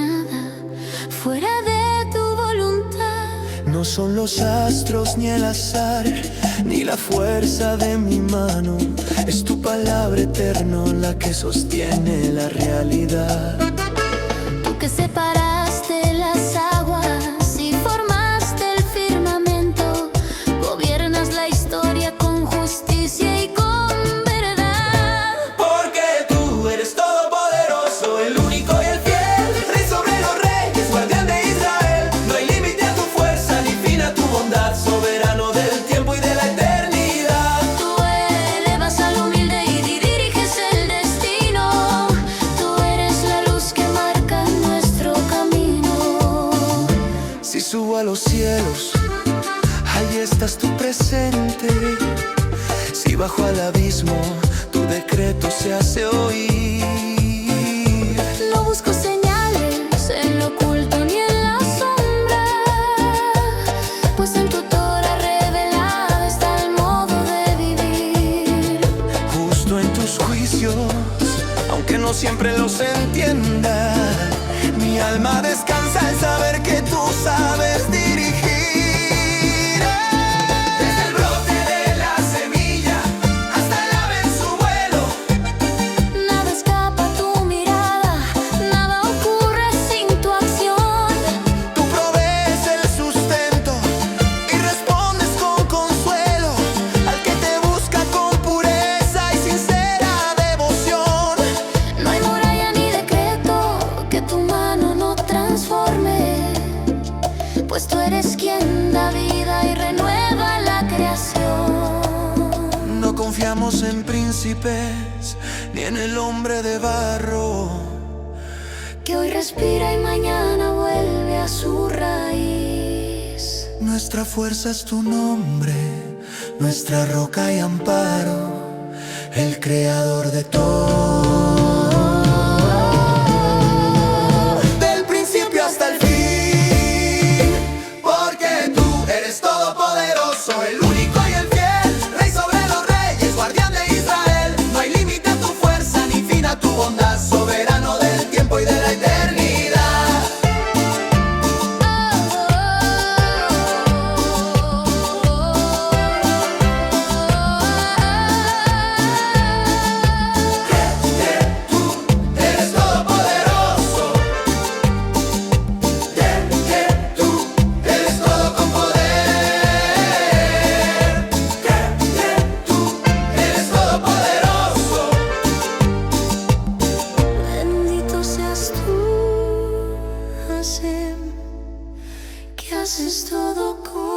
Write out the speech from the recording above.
nada fuera de tu voluntad. No son los astros ni el azar, ni la fuerza de mi mano. Es tu palabra eterna la que sostiene la realidad. Tú que separaste las aguas y formaste el firmamento, gobiernas la historia con justicia y con verdad. Porque tú eres todopoderoso, el único y el fiel, Rey sobre los reyes, guardián de Israel. No hay límite a tu fuerza, ni fin a tu bondad, soberano del tiempo y de la eternidad. Tú elevas al humilde y diriges el destino. Tú eres la luz que marca nuestro camino. Si subo a los cielos, ahí estás tú presente. Si bajo al abismo, tu decreto se hace oír. No busco señales en lo oculto ni en la sombra, pues en tu Torah revelada está el modo de vivir. Justo en tus juicios, aunque no siempre los entienda, mi alma descansa al saber que tú sabes dirigir. Desde el brote de la semilla hasta el ave en su vuelo, Nada escapa a tu mirada, nada ocurre sin tu acción. tú provees el sustento y respondes con consuelo al que te busca con pureza y sincera devoción. No hay muralla ni decreto que tu mano no transforme, pues tú eres quien da vida y renueva la creación. No confiamos en príncipes ni en el hombre de barro, Que hoy respira y mañana vuelve a su raíz. nuestra fuerza es tu nombre, nuestra roca y amparo, el creador de todo. Del principio hasta el fin, porque tú eres todopoderoso, el único y el fiel, Rey sobre los reyes, guardián de Israel. No hay límite a tu fuerza ni fin a tu bondad, soberano del tiempo y de la eternidad. Tú eres todopoderoso, tú eres todo con poder, tú eres todopoderoso. Bendito seas tú, Hashem, que haces todo con